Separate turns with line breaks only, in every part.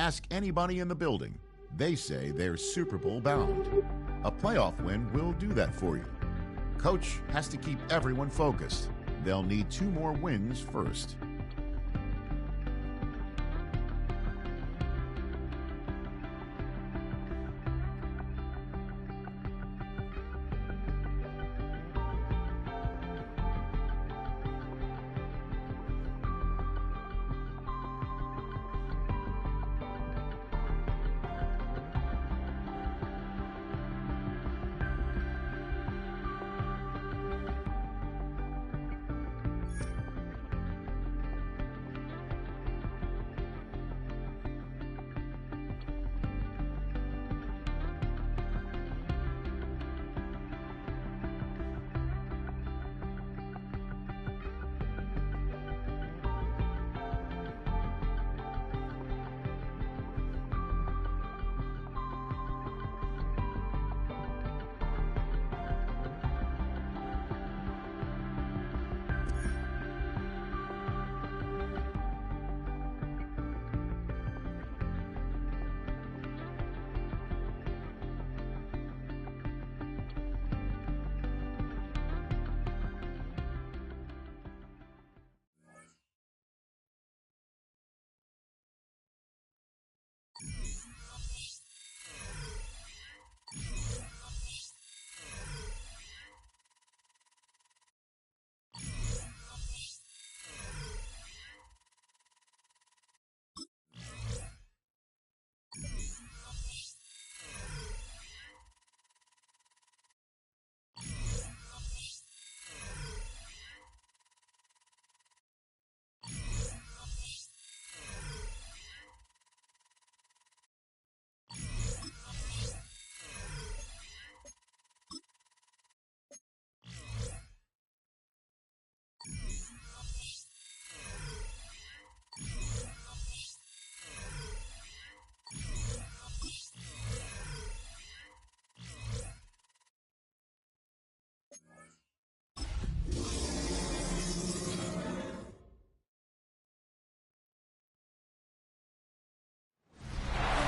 Ask anybody in the building. They say they're Super Bowl bound. A playoff win will do that for you. Coach has to keep everyone focused. They'll need 2 more wins first.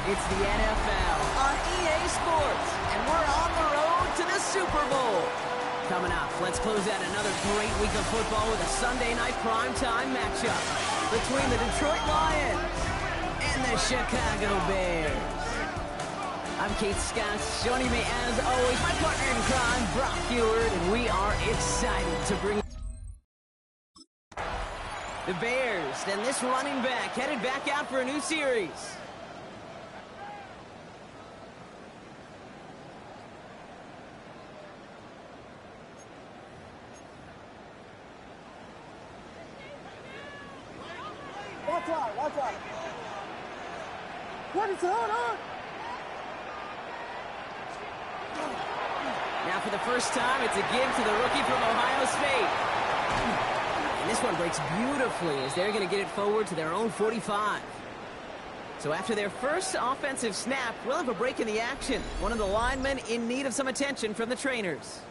It's the NFL on EA Sports, and we're on the road to the Super Bowl. Coming up, let's close out another great week of football with a Sunday night primetime matchup between the Detroit Lions and the Chicago Bears. I'm Keith Scott. Joining me as always, my partner in crime, Brock Heward, and we are excited to bring the Bears and this running back headed back out for a new series.
Watch out. What is going on?
Now for the first time, it's a give to the rookie from Ohio State. And this one breaks beautifully as they're going to get it forward to their own 45. So after their first offensive snap, we'll have a break in the action. One of the linemen in need of some attention from the trainers.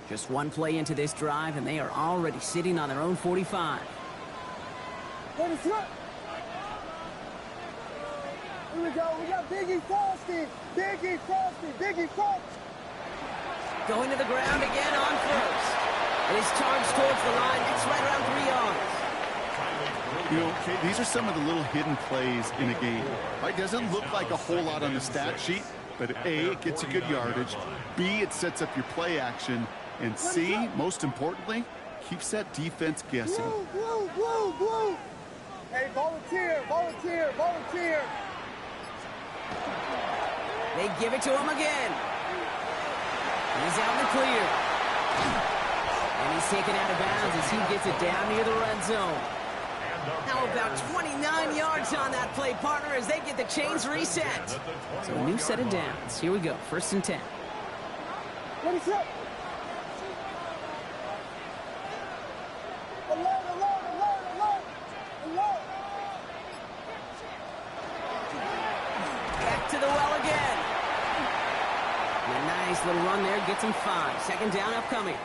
Just one play into this drive, and they are already sitting on their own 45.
What is up? Here we go. We got Biggie Frosty. Biggie Frosty.
Going to the ground again on first. It is charged towards the line. It's right around 3 yards.
You know, okay, these are some of the little hidden plays in a game. It doesn't look like a whole lot on the stat sheet, but A, it gets a good yardage. B, it sets up your play action. And C, most importantly, keeps that defense guessing.
Whoa. Hey, volunteer.
They give it to him again. He's out in the clear. And he's taken out of bounds as he gets it down near the red zone. Now about 29 yards on that play, partner, as they get the chains reset. So a new set of downs. Here we go, 1st and 10.
What is up?
Back to the well again. And a nice little run there, gets him 5. 2nd down upcoming.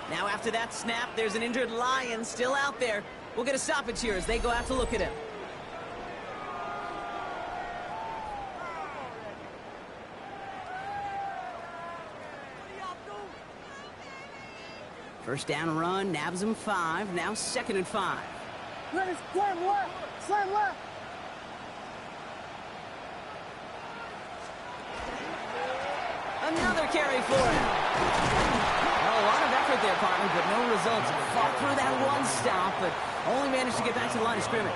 Now after that snap, there's an injured Lion still out there. We'll get a stoppage here as they go out to look at him. First down run, nabs him 5. Now 2nd and 5.
Ready, slam left, slam left.
Another carry for him. Well, a lot of effort there, partner, but no results. Fought through that one stop, but only managed to get back to the line of scrimmage.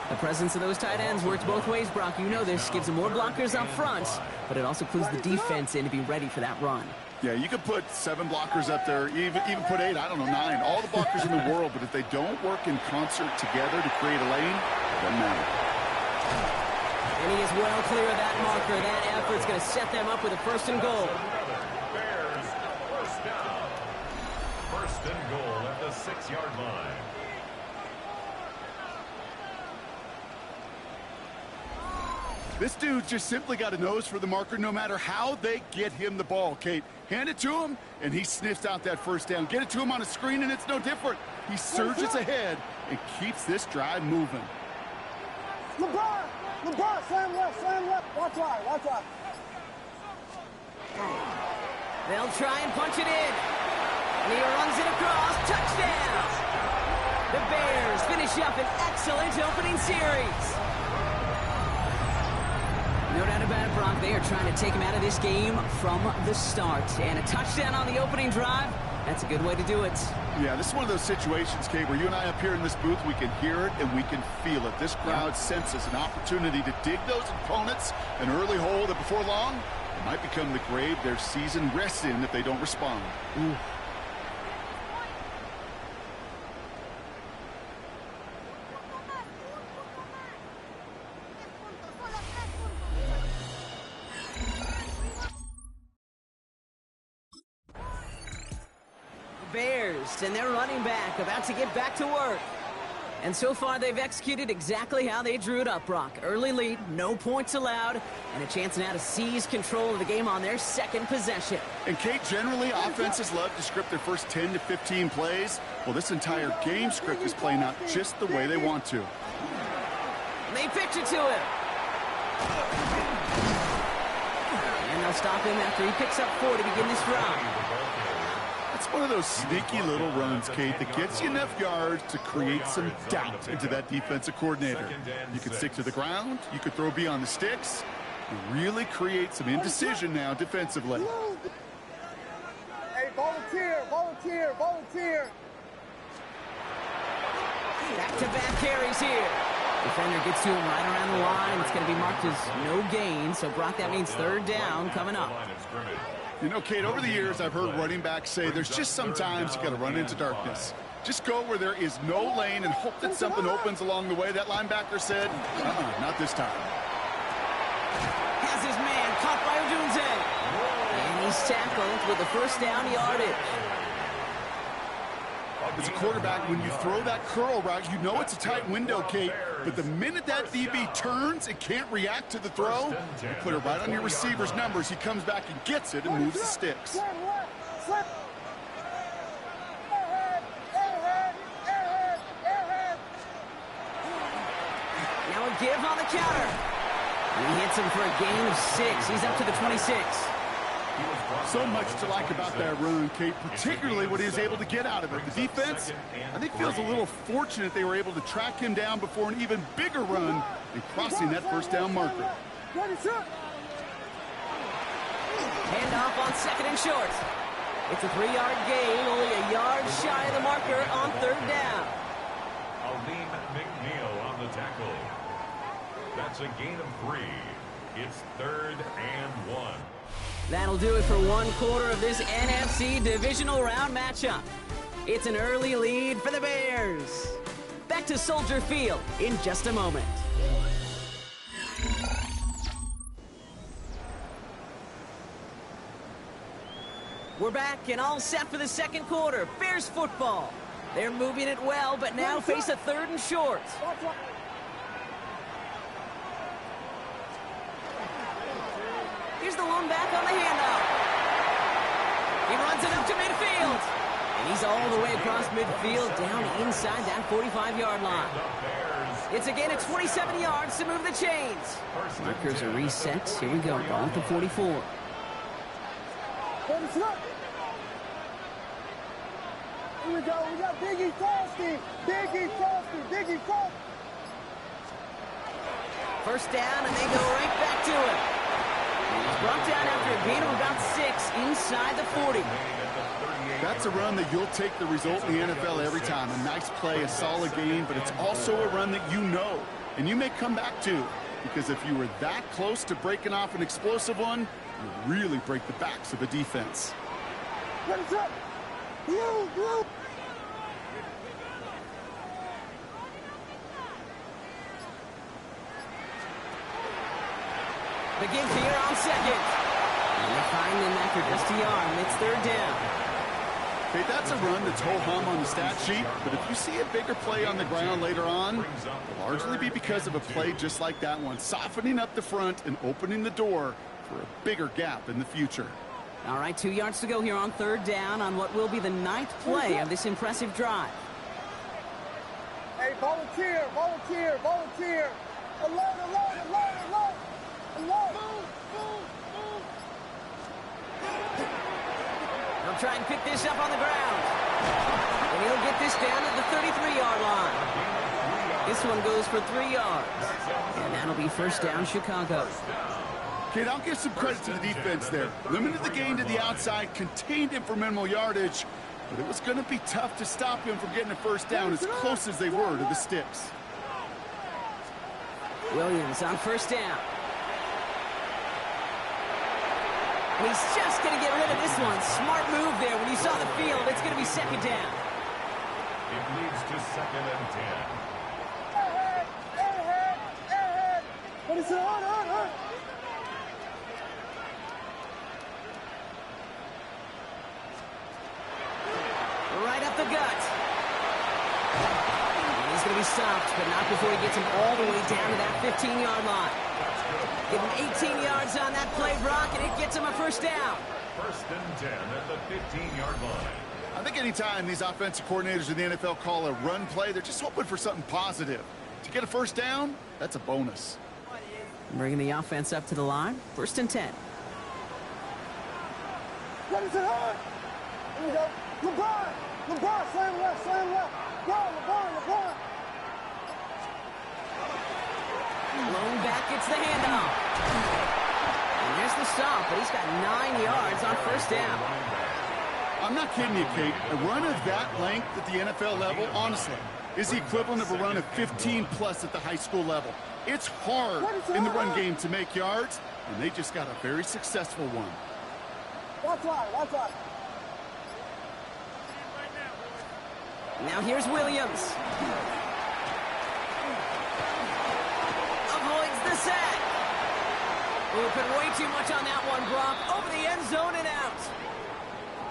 The presence of those tight ends works both ways, Brock. You know this. Gives them more blockers up front, but it also clues the defense in to be ready for that run.
Yeah, you could put 7 blockers up there, even put 8, I don't know, 9. All the blockers in the world, but if they don't work in concert together to create a lane, it doesn't matter.
And he is well clear of that marker. That effort's going to set them up with a 1st and goal.
Bears, 1st down. 1st and goal at the 6-yard line.
This dude just simply got a nose for the marker no matter how they get him the ball, Kate. Hand it to him, and he sniffs out that 1st down. Get it to him on a screen, and it's no different. He surges ahead and keeps this drive moving.
LeBron, slam left. Watch out.
They'll try and punch it in. And he runs it across. Touchdown! The Bears finish up an excellent opening series. No doubt about it, Brock. They are trying to take him out of this game from the start. And a touchdown on the opening drive, that's a good way to do it.
Yeah, this is one of those situations, Kate, where you and I up here in this booth, we can hear it and we can feel it. This crowd senses an opportunity to dig those opponents an early hole that before long, it might become the grave their season rests in if they don't respond.
Ooh. Bears and their running back about to get back to work. And so far they've executed exactly how they drew it up, Brock. Early lead, no points allowed, and a chance now to seize control of the game on their 2nd possession.
And Kate, generally offenses love to script their first 10 to 15 plays. Well, this entire game script is playing out just the way they want to.
And they pitch it to him. And they'll stop him after he picks up 4 to begin this drive.
It's one of those sneaky little runs, Kate, that gets you enough yards to create some doubt into that defensive coordinator. You can stick to the ground, you could throw beyond the sticks, and really create some indecision now defensively.
Hey, volunteer.
Back-to-back carries here. Defender gets to him right around the line. It's going to be marked as no gain. So, Brock, that means 3rd down coming up.
You know, Kate, over the years, I've heard running backs say there's just sometimes you got to run into darkness. Just go where there is no lane and hope that something opens along the way. That linebacker said, not this time.
Has his man caught by Odunze. And he's tackled with the 1st down yardage.
As a quarterback, when you throw that curl route, you know it's a tight window, Kate. But the minute that DB turns and can't react to the throw, you put it right on your receiver's numbers. He comes back and gets it and moves the sticks.
Airhead.
Now a give on the counter. He hits him for a gain of 6. He's up to the 26.
So much to like about that run, Kate, particularly what he was able to get out of it. The defense, I think, feels a little fortunate they were able to track him down before an even bigger run and crossing that 1st down marker.
Handoff on 2nd and short. It's a 3-yard gain, only a yard shy of the marker on 3rd down.
Aleem McNeil on the tackle. That's a gain of 3. It's 3rd and 1.
That'll do it for 1/4 of this NFC divisional round matchup. It's an early lead for the Bears. Back to Soldier Field in just a moment. We're back and all set for the 2nd quarter. Bears football. They're moving it well, but now face a 3rd and short. Here's the lone back on the handoff. He runs it up to midfield. And he's all the way across midfield, down inside that 45-yard line. It's again at 27 yards to move the chains. Markers are reset. Here we go. Ball at the 44.
Here we go. We got Biggie Frosty. Biggie Frosty. Biggie Frosty.
First down, and they go right back to it. He's brought down after a gain of about 6 inside the 40.
That's a run that you'll take the result in the NFL every time. A nice play, a solid game, but it's also a run that you know, and you may come back to. Because if you were that close to breaking off an explosive one, you really break the backs of a defense.
What is up? You.
The give here on second. And they find him after just a yard, and it's third down.
Okay, that's a run that's ho-hum on the stat sheet, but if you see a bigger play on the ground later on, it'll largely be because of a play just like that one, softening up the front and opening the door for a bigger gap in the future.
All right, 2 yards to go here on third down on what will be the 9th play of this impressive drive.
Hey, volunteer. Alert.
He'll try and pick this up on the ground. And he'll get this down at the 33-yard line. This one goes for 3 yards. And that'll be first down, Chicago.
Kid, I'll give some credit to the defense there. Limited the gain to the outside, contained him for minimal yardage, but it was going to be tough to stop him from getting a first down as close as they were to the sticks.
Williams on first down. And he's just going to get rid of this one. Smart move there. When you saw the field, it's going to be second down.
It leads to 2nd and 10.
Ahead. What is it? On.
Right up the gut. And he's going to be stopped, but not before he gets him all the way down to that 15-yard line. Give him 18 yards on that play, Brock, and it gets him a first down.
1st and 10 at the 15-yard line.
I think anytime these offensive coordinators in the NFL call a run play, they're just hoping for something positive. To get a first down, that's a bonus.
Bringing the offense up to the line. 1st and 10.
What is it? On. Here we go. LeBron, slam left. Go, LeBron.
Lone back gets the handoff. And there's the stop, but he's got 9 yards on first down.
I'm not kidding you, Kate. A run of that length at the NFL level, honestly, is the equivalent of a run of 15-plus at the high school level. It's hard in the run game to make yards, and they just got a very successful one.
Watch out.
Now here's Williams. Avoids the sack. Open way too much on that one, Brock. Over the end zone and out.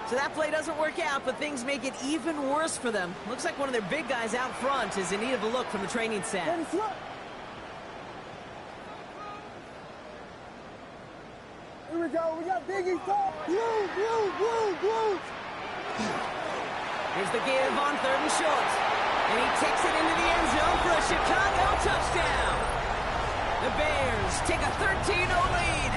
So that play doesn't work out, but things make it even worse for them. Looks like one of their big guys out front is in need of a look from the training staff.
Here we go. We got Biggie Frosty. Blue.
Here's the give on 3rd and short. And he takes it into the end zone for a Chicago touchdown. The Bears take a 13-0 lead.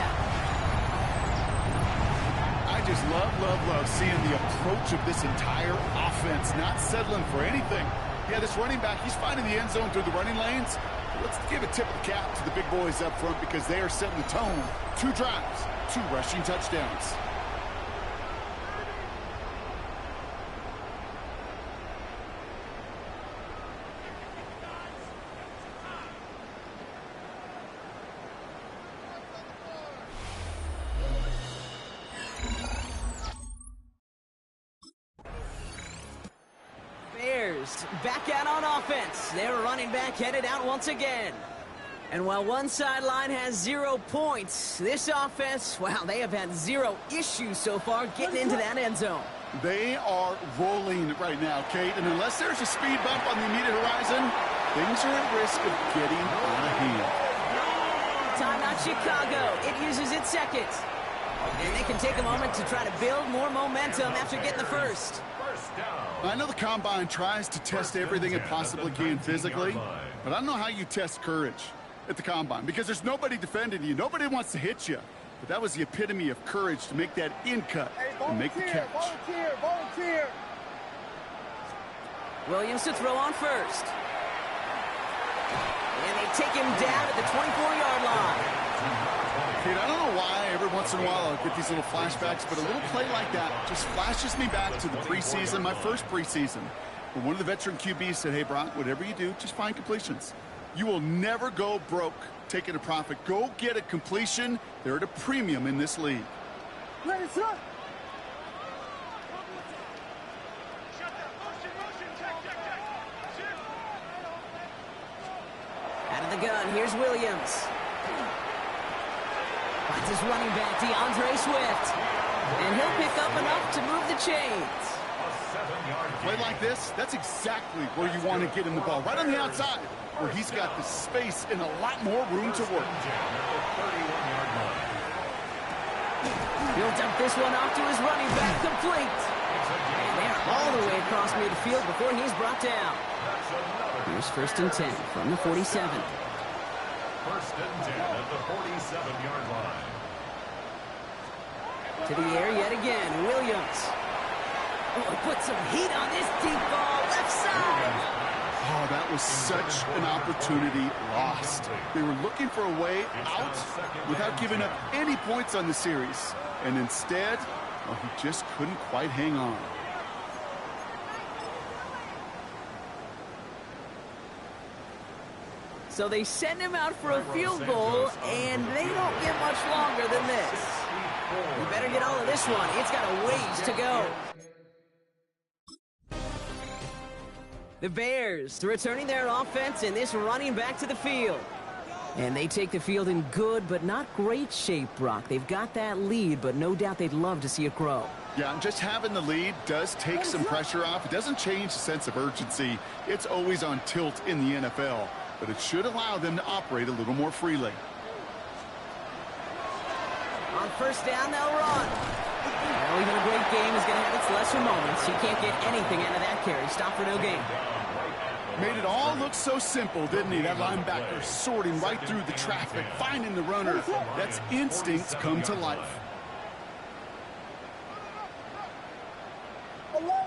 I just love seeing the approach of this entire offense, not settling for anything. Yeah, this running back, he's finding the end zone through the running lanes. Let's give a tip of the cap to the big boys up front because they are setting the tone. 2 drives, 2 rushing touchdowns.
Back out on offense. Their running back headed out once again. And while one sideline has 0 points, this offense, wow, they have had 0 issues so far getting into that end zone.
They are rolling right now, Kate, and unless there's a speed bump on the immediate horizon, things are at risk of getting out of hand.
Timeout Chicago. It uses its second. And they can take a moment to try to build more momentum after getting the first.
First down.
I know the Combine tries to test everything it possibly can physically, but I don't know how you test courage at the Combine because there's nobody defending you. Nobody wants to hit you. But that was the epitome of courage to make that in cut and make the catch.
Volunteer.
Williams to throw on first. And they take him down at the 24-yard line.
Kate, I don't know why every once in a while I'll get these little flashbacks, but a little play like that just flashes me back to the preseason, my first preseason, when one of the veteran QBs said, hey, Brock, whatever you do, just find completions. You will never go broke taking a profit. Go get a completion. They're at a premium in this league.
Ready, set.
Out of the gun, here's Williams. Finds his running back, DeAndre Swift. And he'll pick up enough to move the chains.
Play like this, that's exactly where you want to get him the ball. Right on the outside, where he's got the space and a lot more room to work.
He'll dump this one off to his running back, complete. And they're all the way across midfield before he's brought down. Here's 1st and 10 from the 47.
1st and 10 at the 47-yard line.
To the air yet again, Williams. Oh, put some heat on this deep ball, left side.
Oh, that was such an opportunity lost. They were looking for a way out without giving up any points on the series. And instead, well, he just couldn't quite hang on.
So they send him out for a field goal, and they don't get much longer than this. You better get all of this one. It's got a ways to go. The Bears returning their offense and this running back to the field. And they take the field in good but not great shape, Brock. They've got that lead, but no doubt they'd love to see it grow.
Yeah, and just having the lead does take some pressure off. It doesn't change the sense of urgency. It's always on tilt in the NFL, but it should allow them to operate a little more freely.
On 1st down, they'll run. Well, even a great game is going to have its lesser moments. You can't get anything out of that carry. Stop for no gain.
Made it all look so simple, didn't he? That linebacker sorting right through the traffic, finding the runner. That's instincts come to life.
Alert.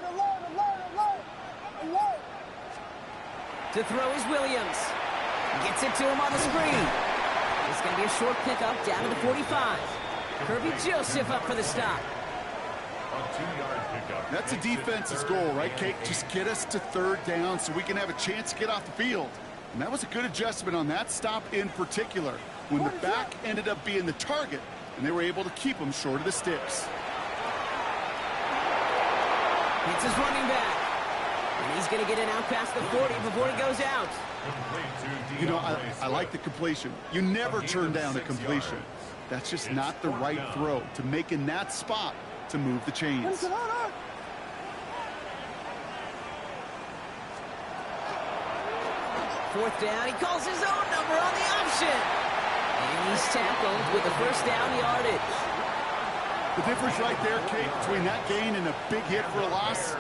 To throw is Williams. Gets it to him on the screen. It's going to be a short pickup down to the 45. Kirby Joseph up for the stop.
That's a defense's goal, right, Kate? Just get us to 3rd down so we can have a chance to get off the field. And that was a good adjustment on that stop in particular, when the back ended up being the target, and they were able to keep him short of the sticks.
It's his running back. And he's going to get it out past the 40 before he goes out.
You know, I like the completion. You never turn down a completion. That's just not the right throw to make in that spot to move the chains.
4th down, he calls his own number on the option. And he's tackled with the 1st down yardage.
The difference right there, Kate, between that gain and a big hit for a loss,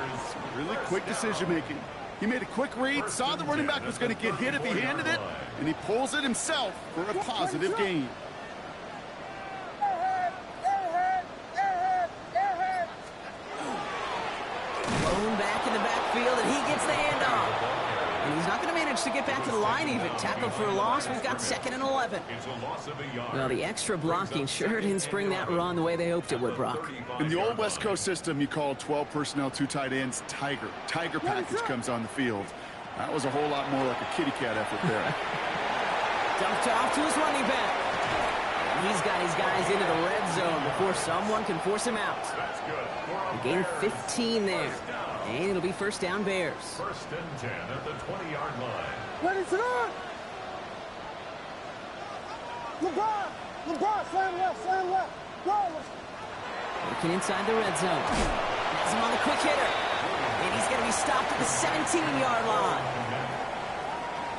really quick decision-making. He made a quick read, saw the running back was going to get hit if he handed it, and he pulls it himself for a positive gain.
Blown back in the backfield, and he gets the handoff. And he's not going to manage to get back to the line even. Tackled for a loss. We've got 2nd and 11. Well, the extra blocking sure didn't spring that run the way they hoped it would, Brock.
In the old West Coast system, you call 12 personnel, 2 tight ends, Tiger. Tiger package comes on the field. That was a whole lot more like a kitty cat effort there.
Dumped off to his running back. And he's got his guys into the red zone before someone can force him out. A gain of 15 there. And it'll be 1st down Bears.
1st and 10 at the 20-yard line.
Ready, set. LeBron, slam left. Go.
Looking inside the red zone. Has him on the quick hitter. And he's going to be stopped at the 17-yard line.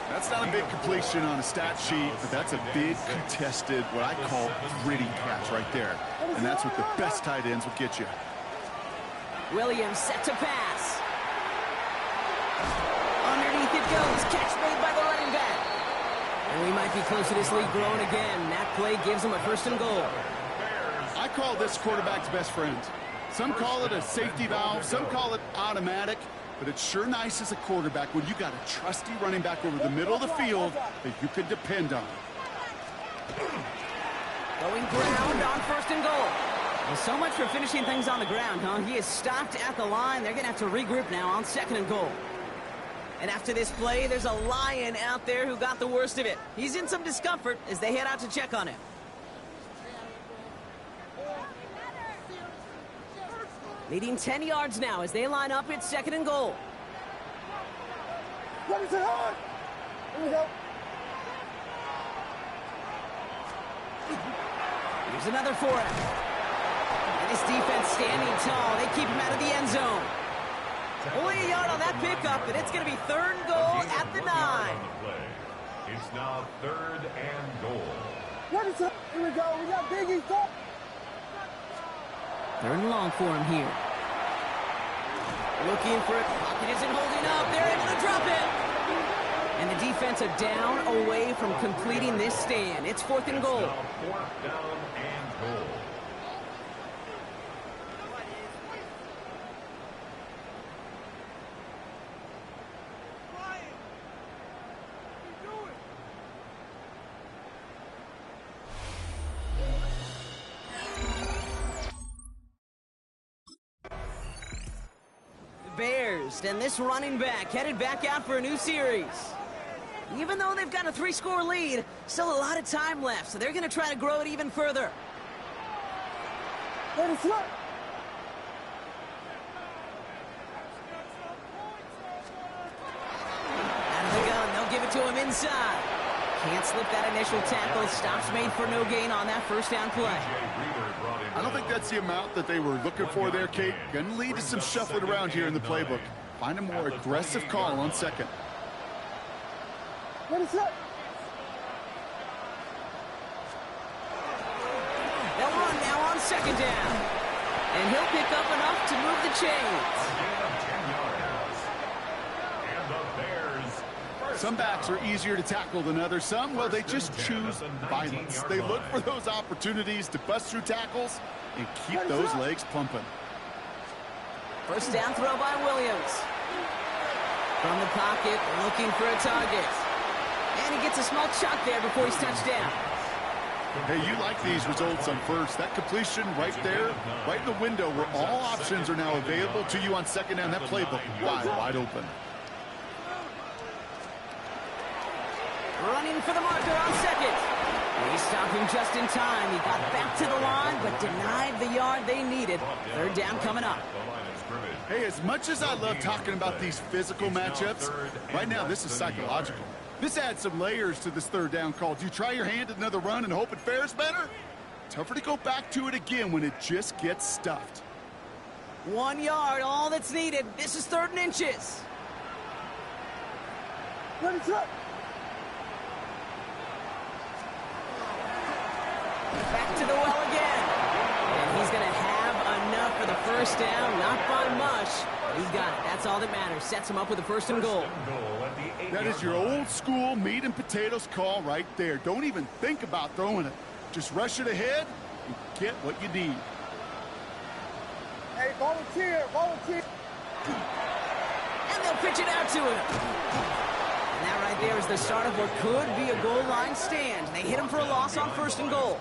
That's not a big completion on a stat sheet, but that's a big contested, what I call gritty catch right there. And that's what the best tight ends will get you.
Williams set to pass. goes. Catch made by the running back. And we might be close to this lead growing again. That play gives them a 1st and goal.
I call this quarterback's best friend. Some call it a safety valve, some call it automatic, but it's sure nice as a quarterback when you got a trusty running back over the middle of the field that you can depend on.
Going ground on 1st and goal. Well, so much for finishing things on the ground, huh? He is stopped at the line. They're going to have to regroup now on 2nd and goal. And after this play, there's a Lion out there who got the worst of it. He's in some discomfort as they head out to check on him. Leading 10 yards now as they line up at 2nd and goal.
Let me say hard. Here we go.
Here's another for him. And this defense standing tall. They keep him out of the end zone. Only a yard on that pickup, and it's going to be 3rd and goal at the 9.
It's now 3rd and goal.
Let me say. Here we go. We got Biggie. Go.
3rd and long for him here. Looking for it. Pocket isn't holding up. They're able to drop it. And the defense are down away from completing this stand. It's 4th and goal.
Now 4th down and goal.
Bears, and this running back headed back out for a new series. Even though they've got a 3-score lead, still a lot of time left, so they're going to try to grow it even further.
Let me slip.
Out of the gun, they'll give it to him inside. Can't slip that initial tackle. Stops made for no gain on that 1st down play.
I don't think that's the amount that they were looking for there, Kate. Going to lead to some shuffling around here in the playbook. Find a more aggressive call on 2nd.
Let me slip.
They'll run now on 2nd down. And he'll pick up enough to move the chains.
Some backs are easier to tackle than others. Some, well, they just choose violence. They look for those opportunities to bust through tackles and keep those legs pumping.
1st down throw by Williams. From the pocket, looking for a target. And he gets a small chunk there before he's touched down.
Hey, you like these results on 1st. That completion right there, right in the window where all options are now available to you on 2nd down. That playbook wide open.
Running for the marker on 2nd. He stopped him just in time. He got back to the line, but denied the yard they needed. 3rd down coming up.
Hey, as much as I love talking about these physical matchups, right now this is psychological. This adds some layers to this 3rd down call. Do you try your hand at another run and hope it fares better? Tougher to go back to it again when it just gets stuffed.
1 yard, all that's needed. This is 3rd and inches.
Let me slip.
Back to the well again. And he's going to have enough for the 1st down. Not by much. But he's got it. That's all that matters. Sets him up with the 1st and goal.
That is your old school meat and potatoes call right there. Don't even think about throwing it. Just rush it ahead and get what you need.
Hey, volunteer.
And they'll pitch it out to him. And that right there is the start of what could be a goal line stand. They hit him for a loss on 1st and goal.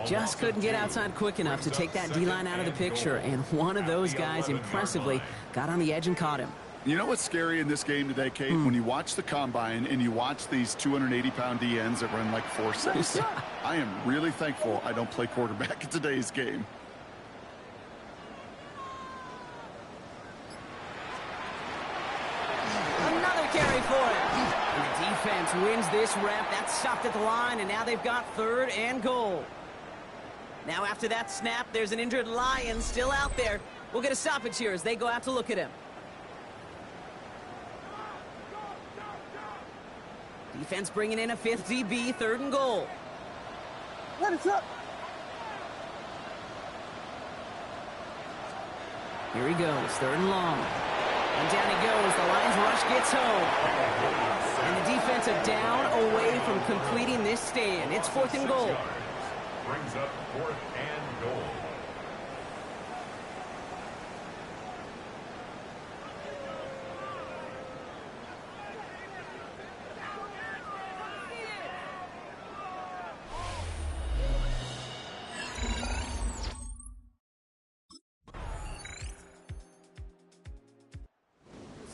Just couldn't get outside quick enough to take that D-line out of the picture. And one of those guys impressively got on the edge and caught him.
You know what's scary in this game today, Kate? When you watch the combine and you watch these 280-pound DNs that run like 4.6. I am really thankful I don't play quarterback in today's game.
Another carry for him. And the defense wins this rep. That's stopped at the line, and now they've got 3rd and goal. Now after that snap, there's an injured Lion still out there. We'll get a stoppage here as they go out to look at him. Defense bringing in a 5th DB, 3rd and goal.
Let me slip.
Here he goes, 3rd and long. And down he goes. The Lions rush gets home. And the defensive down away from completing this stand. It's 4th and goal.
Brings up 4th and goal.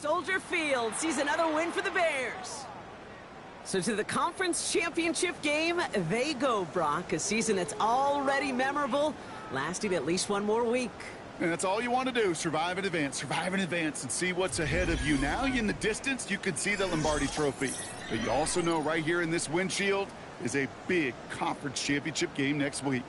Soldier Field sees another win for the Bears. So to the conference championship game, they go, Brock. A season that's already memorable, lasting at least one more week.
And that's all you want to do, survive in advance, and see what's ahead of you. Now in the distance, you can see the Lombardi Trophy. But you also know right here in this windshield is a big conference championship game next week.